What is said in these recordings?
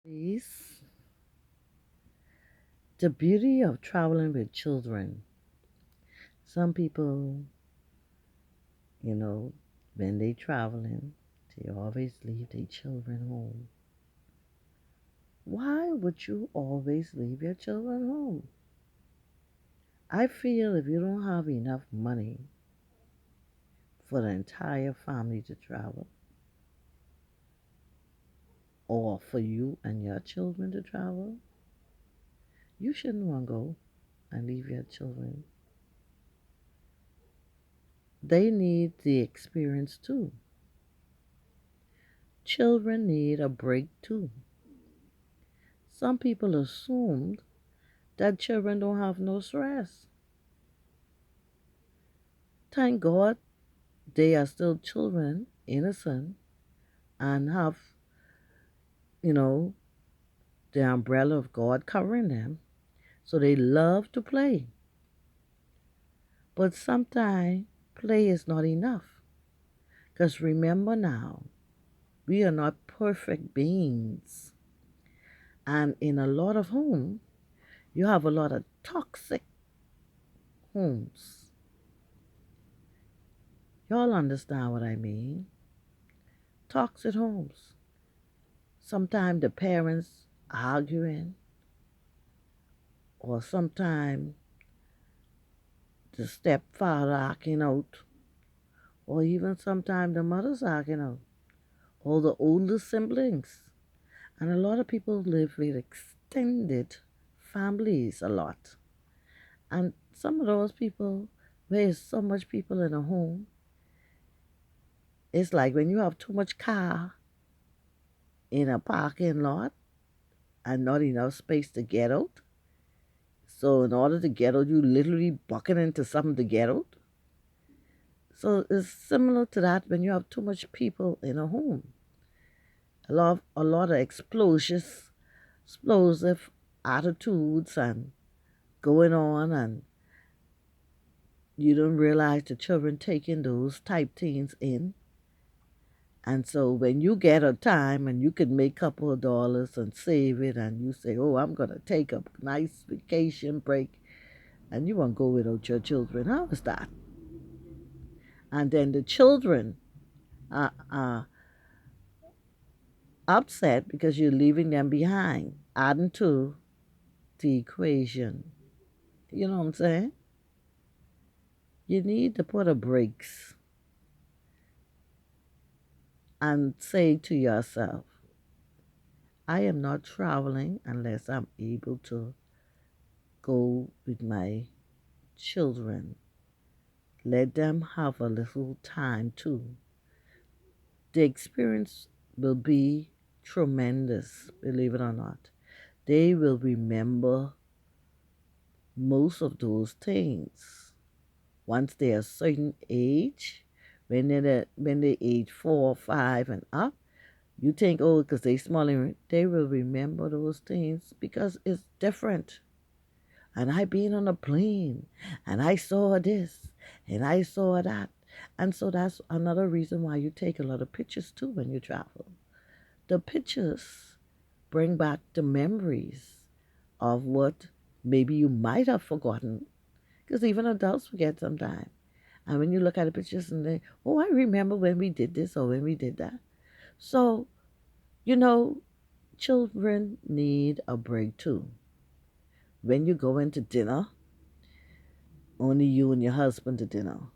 Please. The beauty of traveling with children. Some people, you know, when they traveling, they always leave their children home. Why would you always leave your children home? I feel if you don't have enough money for the entire family to travel, or for you and your children to travel, you shouldn't want to go and leave your children. They need the experience too. Children need a break too. Some people assumed that children don't have no stress. Thank God they are still children, innocent, and have, you know, the umbrella of God covering them. So they love to play. But sometimes play is not enough. Because remember now, we are not perfect beings. And in a lot of homes, you have a lot of toxic homes. Y'all understand what I mean? Toxic homes. Sometimes the parents arguing, or sometimes the stepfather acting out, or even sometimes the mother's acting out, or the older siblings. And a lot of people live with extended families a lot. And some of those people, where there's so much people in a home, it's like when you have too much car in a parking lot and not enough space to get out. So in order to get out, you literally bucket into something to get out. So it's similar to that when you have too much people in a home. A lot of explosive attitudes and going on, and you don't realize the children taking those type things in. And so when you get a time and you can make a couple of dollars and save it, and you say, "Oh, I'm gonna take a nice vacation break," and you want to go without your children, how is that? And then the children are upset because you're leaving them behind, adding to the equation. You know what I'm saying? You need to put a brakes and say to yourself, I am not traveling unless I'm able to go with my children. Let them have a little time too. The experience will be tremendous, believe it or not. They will remember most of those things once they're a certain age. When they age 4 or 5 and up, you think, oh, because they smaller, they will remember those things because it's different. And I been on a plane, and I saw this, and I saw that. And so that's another reason why you take a lot of pictures too when you travel. The pictures bring back the memories of what maybe you might have forgotten, because even adults forget sometimes. And when you look at the pictures and they, oh, I remember when we did this or when we did that. So, you know, children need a break too. When you go into dinner, only you and your husband to dinner,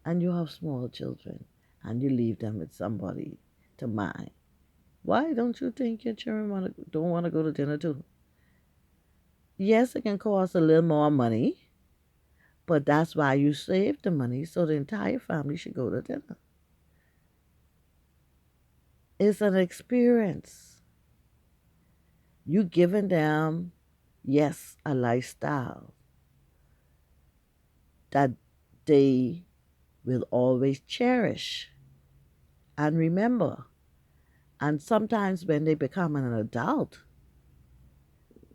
and you have small children, and you leave them with somebody to mind. Why don't you think your children don't want to go to dinner too? Yes, it can cost a little more money, but that's why you save the money so the entire family should go to dinner. It's an experience. You giving them, yes, a lifestyle that they will always cherish and remember. And sometimes when they become an adult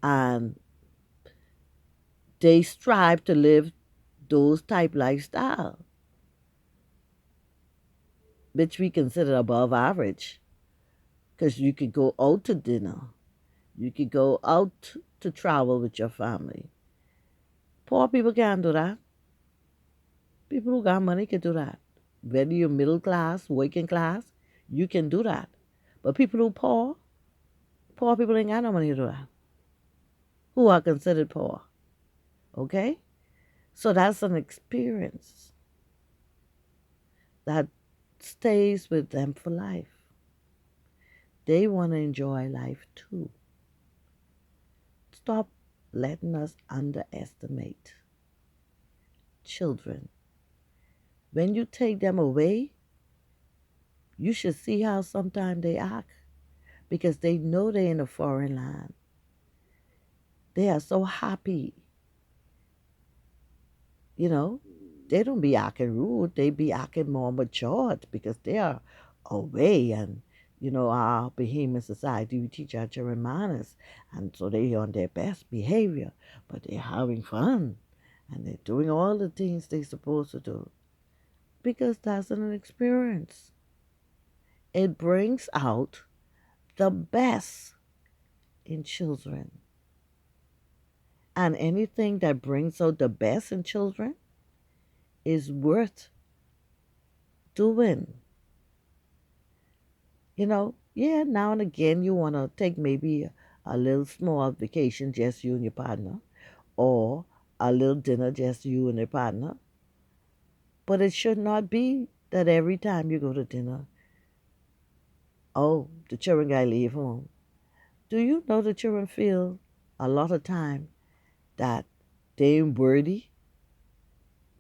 and they strive to live those type lifestyle, which we consider above average, because you could go out to dinner. You could go out to travel with your family. Poor people can't do that. People who got money can do that. Whether you're middle class, working class, you can do that. But people who poor, poor people ain't got no money to do that. Who are considered poor. Okay? So that's an experience that stays with them for life. They want to enjoy life too. Stop letting us underestimate children. When you take them away, you should see how sometimes they act because they know they're in a foreign land. They are so happy. You know, they don't be acting rude, they be acting more matured because they are away. And our Bahamian society, we teach our children manners, and so they on their best behavior, but they're having fun and they're doing all the things they're supposed to do because that's an experience. It brings out the best in children. And anything that brings out the best in children is worth doing. Yeah, now and again you want to take maybe a little small vacation, just you and your partner, or a little dinner, just you and your partner. But it should not be that every time you go to dinner, oh, the children got to leave home. Do you know the children feel a lot of time that they ain't worthy?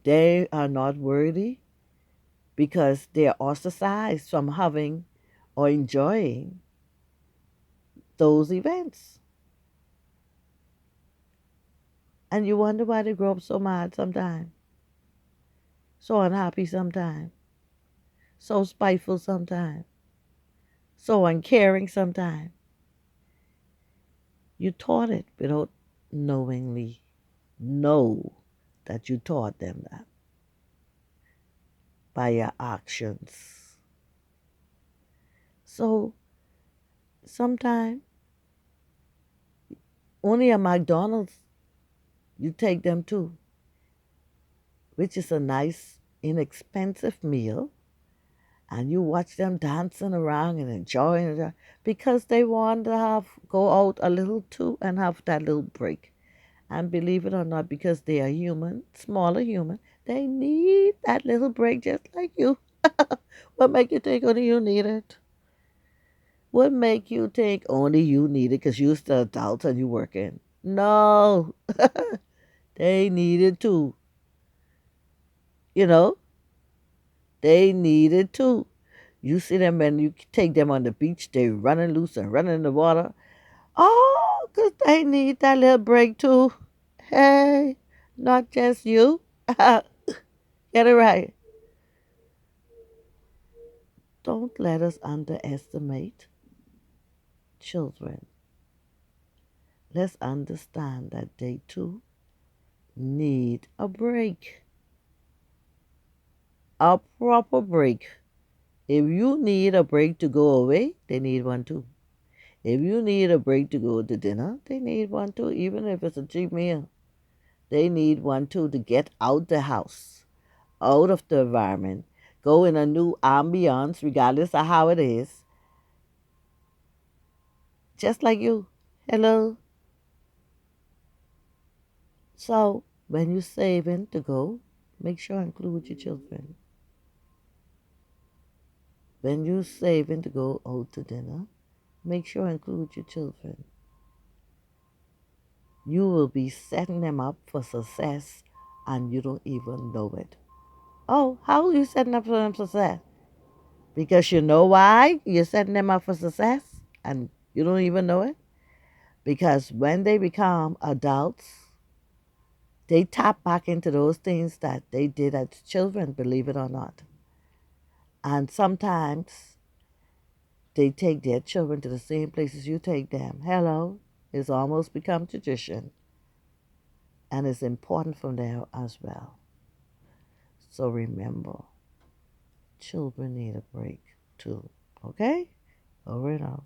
They are not worthy because they are ostracized from having or enjoying those events. And you wonder why they grow up so mad sometimes, so unhappy sometimes, so spiteful sometimes, so uncaring sometimes. You taught it without knowingly know that you taught them that by your actions. So sometimes only a McDonald's you take them to, which is a nice, inexpensive meal, and you watch them dancing around and enjoying it because they want to go out a little too and have that little break. And believe it or not, because they are human, smaller human, they need that little break just like you. What make you think only you need it? What make you think only you need it because you're still adult and you working? No, they need it too. You know, they need it too. You see them when you take them on the beach, they running loose and running in the water. Oh, 'cause they need that little break too. Hey, not just you. Get it right. Don't let us underestimate children. Let's understand that they too need a break, a proper break. If you need a break to go away, they need one too. If you need a break to go to dinner, they need one too, even if it's a cheap meal. They need one too to get out the house, out of the environment, go in a new ambiance, regardless of how it is, just like you. Hello. So when you're saving to go, make sure include your children. When you're saving to go out to dinner, make sure include your children. You will be setting them up for success and you don't even know it. Oh, how are you setting up for them success? Because you know why you're setting them up for success and you don't even know it? Because when they become adults, they tap back into those things that they did as children, believe it or not. And sometimes they take their children to the same places you take them. Hello, it's almost become tradition. And it's important for them as well. So remember, children need a break too. Okay? Over and out.